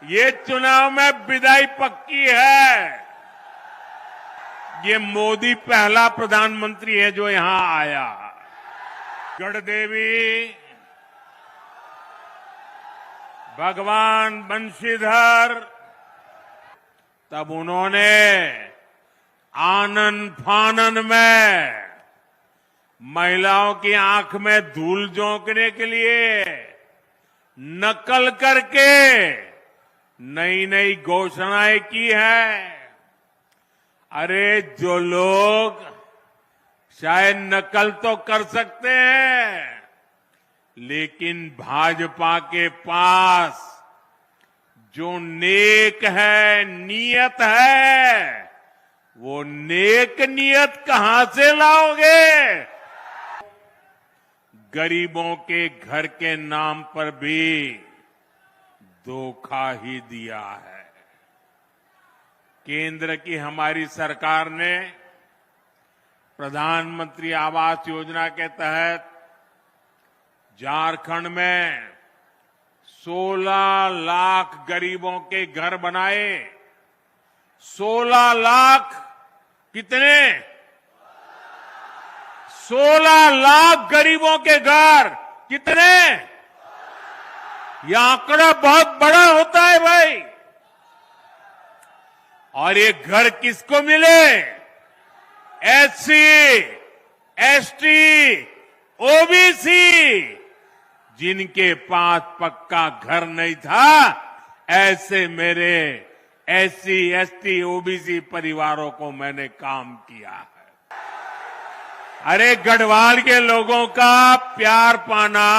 ये चुनाव में विदाई पक्की है। ये मोदी पहला प्रधानमंत्री है जो यहां आया। गढ़देवी, भगवान बंशीधर, तब उन्होंने आनन फानन में महिलाओं की आंख में धूल झोंकने के लिए नकल करके नई नई घोषणाएं की है। अरे जो लोग शायद नकल तो कर सकते हैं, लेकिन भाजपा के पास जो नेक है, नियत है, वो नेक नियत कहां से लाओगे? गरीबों के घर के नाम पर भी धोखा ही दिया है। केंद्र की हमारी सरकार ने प्रधानमंत्री आवास योजना के तहत झारखंड में 16 लाख गरीबों के घर बनाए। 16 लाख कितने? 16 लाख गरीबों के घर कितने? यह आंकड़ा बहुत बड़ा होता है भाई। और ये घर किसको मिले? एससी, एसटी, ओबीसी, जिनके पास पक्का घर नहीं था, ऐसे मेरे एससी, एसटी, ओबीसी परिवारों को मैंने काम किया है। अरे गढ़वाल के लोगों का प्यार पाना,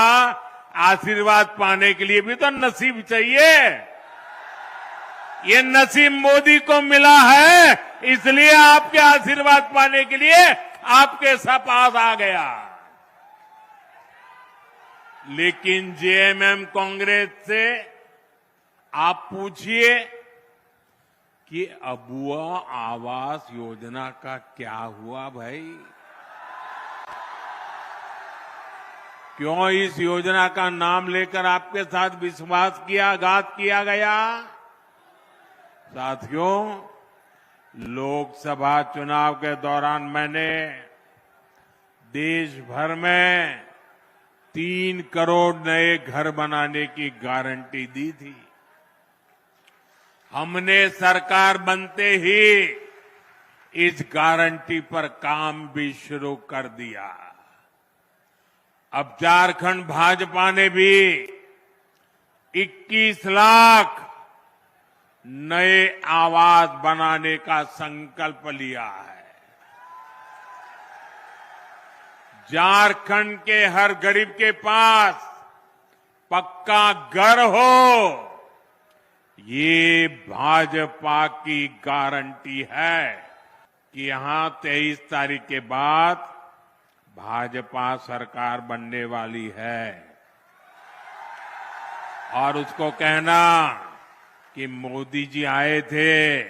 आशीर्वाद पाने के लिए भी तो नसीब चाहिए। ये नसीब मोदी को मिला है, इसलिए आपके आशीर्वाद पाने के लिए आपके पास आ गया। लेकिन जेएमएम कांग्रेस से आप पूछिए कि अबुआ आवास योजना का क्या हुआ भाई? क्यों इस योजना का नाम लेकर आपके साथ विश्वासघात किया गया? साथियों, लोकसभा चुनाव के दौरान मैंने देश भर में 3 करोड़ नए घर बनाने की गारंटी दी थी। हमने सरकार बनते ही इस गारंटी पर काम भी शुरू कर दिया। अब झारखंड भाजपा ने भी 21 लाख नए आवास बनाने का संकल्प लिया है। झारखंड के हर गरीब के पास पक्का घर हो, ये भाजपा की गारंटी है कि यहां 23 तारीख के बाद भाजपा सरकार बनने वाली है। और उसको कहना कि मोदी जी आए थे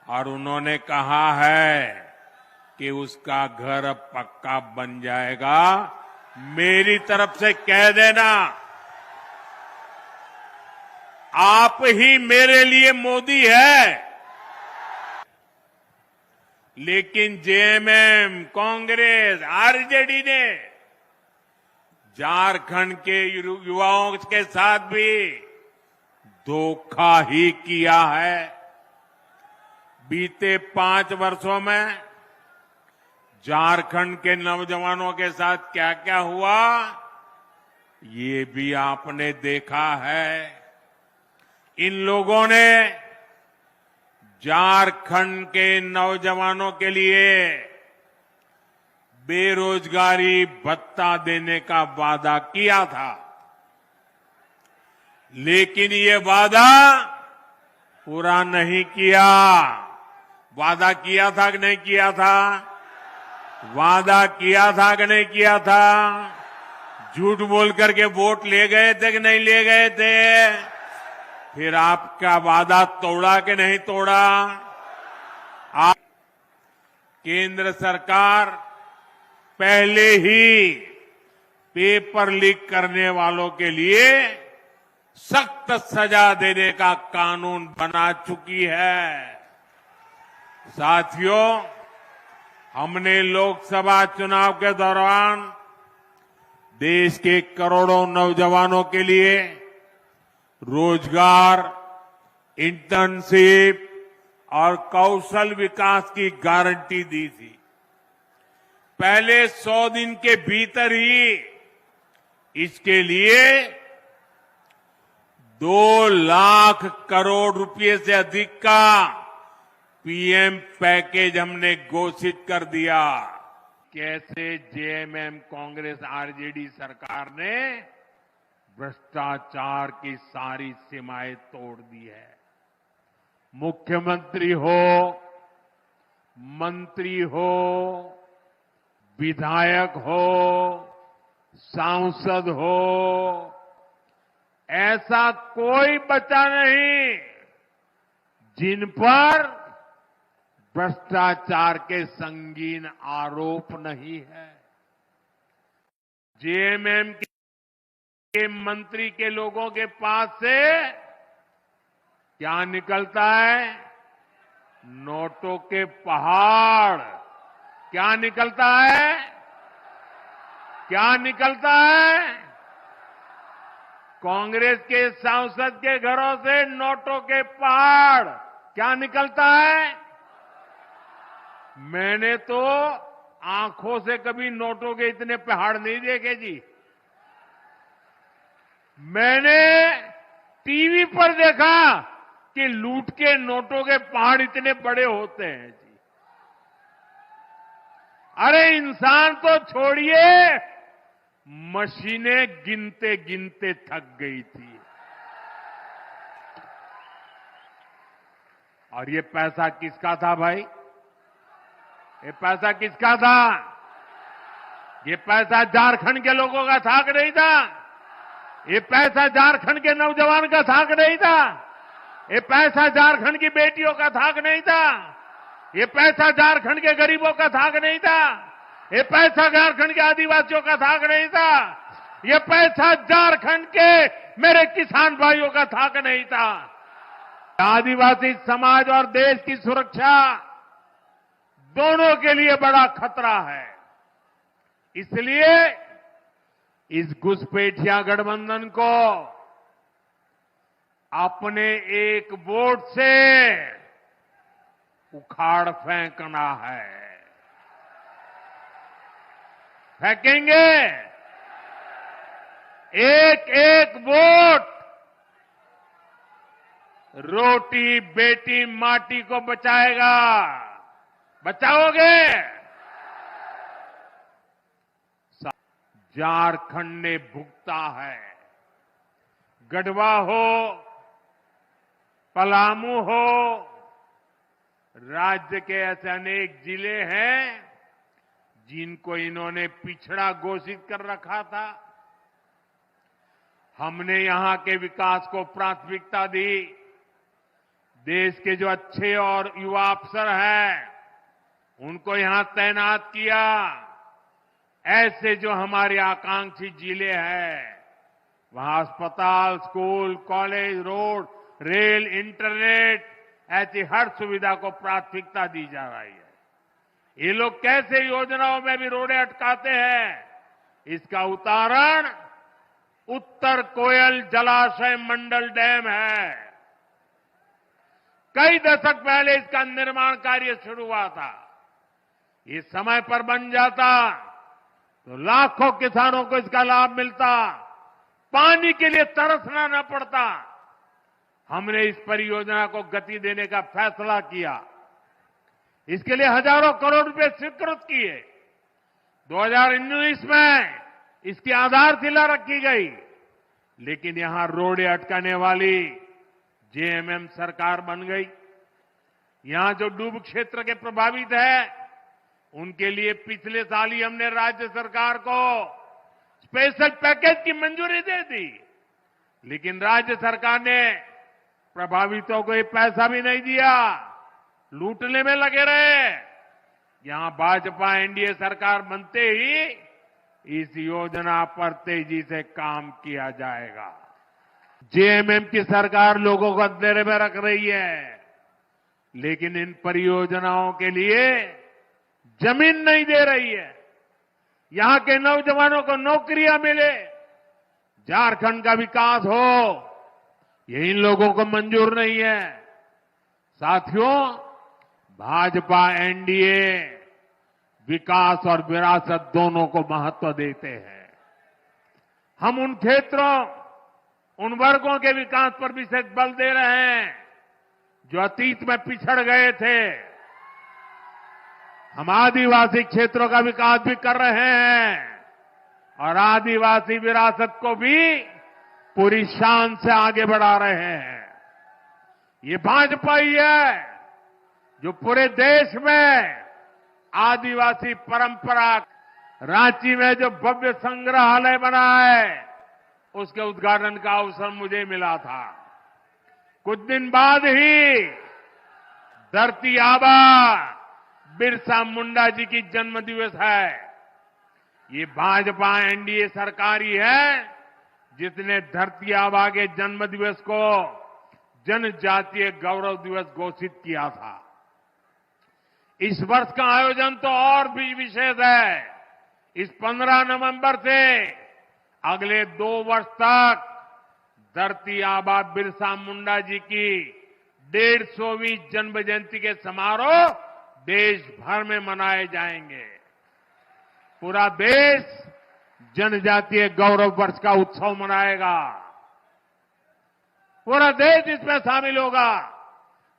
और उन्होंने कहा है कि उसका घर अब पक्का बन जाएगा, मेरी तरफ से कह देना, आप ही मेरे लिए मोदी है। लेकिन जेएमएम, कांग्रेस, आरजेडी ने झारखंड के युवाओं के साथ भी धोखा ही किया है। बीते 5 वर्षों में झारखंड के नौजवानों के साथ क्या क्या हुआ, ये भी आपने देखा है। इन लोगों ने झारखंड के नौजवानों के लिए बेरोजगारी भत्ता देने का वादा किया था, लेकिन ये वादा पूरा नहीं किया। वादा किया था कि नहीं किया था? वादा किया था कि नहीं किया था? झूठ बोल करके वोट ले गए थे कि नहीं ले गए थे? फिर आपका वादा तोड़ा कि नहीं तोड़ा? केंद्र सरकार पहले ही पेपर लीक करने वालों के लिए सख्त सजा देने का कानून बना चुकी है। साथियों, हमने लोकसभा चुनाव के दौरान देश के करोड़ों नौजवानों के लिए रोजगार, इंटर्नशिप और कौशल विकास की गारंटी दी थी। पहले 100 दिन के भीतर ही इसके लिए 2 लाख करोड़ रुपए से अधिक का पीएम पैकेज हमने घोषित कर दिया। कैसे जेएमएम कांग्रेस आरजेडी सरकार ने भ्रष्टाचार की सारी सीमाएं तोड़ दी है। मुख्यमंत्री हो, मंत्री हो, विधायक हो, सांसद हो, ऐसा कोई बचा नहीं जिन पर भ्रष्टाचार के संगीन आरोप नहीं है। जेएमएम के मंत्री के लोगों के पास से क्या निकलता है? नोटों के पहाड़। क्या निकलता है? क्या निकलता है? कांग्रेस के सांसद के घरों से नोटों के पहाड़। क्या निकलता है? मैंने तो आंखों से कभी नोटों के इतने पहाड़ नहीं देखे जी। मैंने टीवी पर देखा कि लूट के नोटों के पहाड़ इतने बड़े होते हैं जी। अरे इंसान तो छोड़िए, मशीनें गिनते गिनते थक गई थी। और ये पैसा किसका था भाई? ये पैसा किसका था? ये पैसा झारखंड के लोगों का था कि नहीं था? ये पैसा झारखंड के नौजवान का था कि नहीं था? ये पैसा झारखंड की बेटियों का था कि नहीं था? ये पैसा झारखंड के गरीबों का था कि नहीं था? ये पैसा झारखंड के आदिवासियों का था कि नहीं था? ये पैसा झारखंड के मेरे किसान भाइयों का था कि नहीं था? आदिवासी समाज और देश की सुरक्षा दोनों के लिए बड़ा खतरा है। इसलिए इस घुसपैठिया गठबंधन को अपने एक वोट से उखाड़ फेंकना है। फेंकेंगे। एक एक वोट रोटी बेटी माटी को बचाएगा। बचाओगे? झारखंड ने भुगता है। गढ़वा हो, पलामू हो, राज्य के ऐसे अनेक जिले हैं जिनको इन्होंने पिछड़ा घोषित कर रखा था। हमने यहां के विकास को प्राथमिकता दी। देश के जो अच्छे और युवा अफसर हैं उनको यहां तैनात किया। ऐसे जो हमारे आकांक्षी जिले हैं वहां अस्पताल, school, college, road, rail, internet ऐसी हर सुविधा को प्राथमिकता दी जा रही है। ये लोग कैसे योजनाओं में भी रोड़े अटकाते हैं, इसका उदाहरण उत्तर कोयल जलाशय मंडल डैम है। कई दशक पहले इसका निर्माण कार्य शुरू हुआ था। ये समय पर बन जाता तो लाखों किसानों को इसका लाभ मिलता, पानी के लिए तरसना न पड़ता। हमने इस परियोजना को गति देने का फैसला किया। इसके लिए हजारों करोड़ रुपए स्वीकृत किए। 2019 में इसकी आधारशिला रखी गई, लेकिन यहां रोड़े अटकाने वाली जेएमएम सरकार बन गई। यहां जो डूब क्षेत्र के प्रभावित है उनके लिए पिछले साल ही हमने राज्य सरकार को स्पेशल पैकेज की मंजूरी दे दी, लेकिन राज्य सरकार ने प्रभावितों को ये पैसा भी नहीं दिया, लूटने में लगे रहे। यहां भाजपा एनडीए सरकार बनते ही इस योजना पर तेजी से काम किया जाएगा। जेएमएम की सरकार लोगों को अंधेरे में रख रही है, लेकिन इन परियोजनाओं के लिए जमीन नहीं दे रही है। यहां के नौजवानों को नौकरियां मिले, झारखंड का विकास हो, ये इन लोगों को मंजूर नहीं है। साथियों, भाजपा एनडीए विकास और विरासत दोनों को महत्व देते हैं। हम उन क्षेत्रों, उन वर्गों के विकास पर विशेष बल दे रहे हैं जो अतीत में पिछड़ गए थे। हम आदिवासी क्षेत्रों का विकास भी कर रहे हैं और आदिवासी विरासत को भी पूरी शान से आगे बढ़ा रहे हैं। ये भाजपा ही है जो पूरे देश में आदिवासी परंपरा, रांची में जो भव्य संग्रहालय बना है, उसके उद्घाटन का अवसर मुझे मिला था। कुछ दिन बाद ही धरती आबा बिरसा मुंडा जी की जन्म दिवस है। ये भाजपा एनडीए सरकार ही है जिसने धरती आबा के जन्म दिवस को जनजातीय गौरव दिवस घोषित किया था। इस वर्ष का आयोजन तो और भी विशेष है। इस 15 नवंबर से अगले 2 वर्ष तक धरती आबा बिरसा मुंडा जी की 150वीं जन्म जयंती के समारोह देश भर में मनाए जाएंगे। पूरा देश जनजातीय गौरव वर्ष का उत्सव मनाएगा। पूरा देश इसमें शामिल होगा।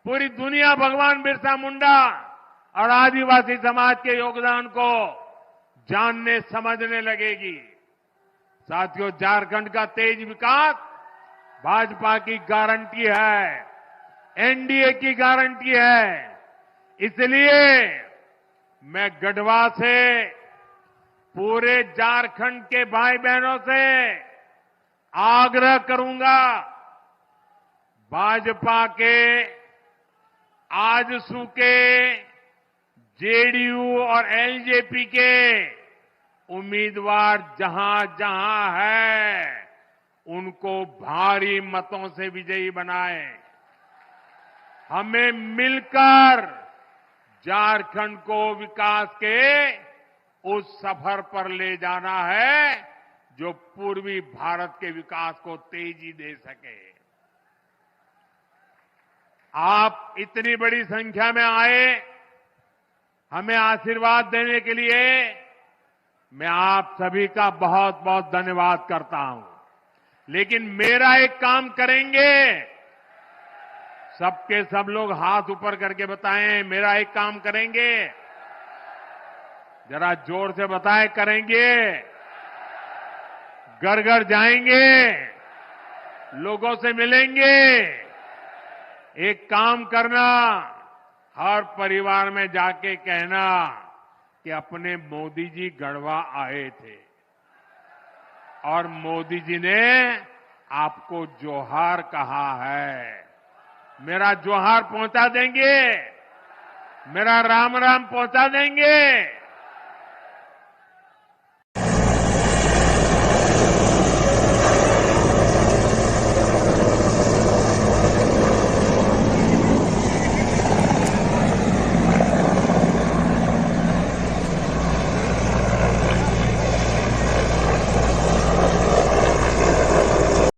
पूरी दुनिया भगवान बिरसा मुंडा और आदिवासी समाज के योगदान को जानने समझने लगेगी। साथियों, झारखंड का तेज विकास भाजपा की गारंटी है, एनडीए की गारंटी है। इसलिए मैं गढ़वा से पूरे झारखंड के भाई बहनों से आग्रह करूंगा, भाजपा के आजसू के जेडीयू और एलजेपी के उम्मीदवार जहां जहां है, उनको भारी मतों से विजयी बनाएं। हमें मिलकर झारखंड को विकास के उस सफर पर ले जाना है जो पूर्वी भारत के विकास को तेजी दे सके। आप इतनी बड़ी संख्या में आए, हमें आशीर्वाद देने के लिए मैं आप सभी का बहुत बहुत धन्यवाद करता हूं। लेकिन मेरा एक काम करेंगे, सबके सब लोग हाथ ऊपर करके बताएं, मेरा एक काम करेंगे। जरा जोर से बताएं, करेंगे। घर घर जाएंगे, लोगों से मिलेंगे। एक काम करना, हर परिवार में जाके कहना कि अपने मोदी जी गढ़वा आए थे और मोदी जी ने आपको जोहार कहा है। मेरा जोहार पहुंचा देंगे, मेरा राम राम पहुंचा देंगे।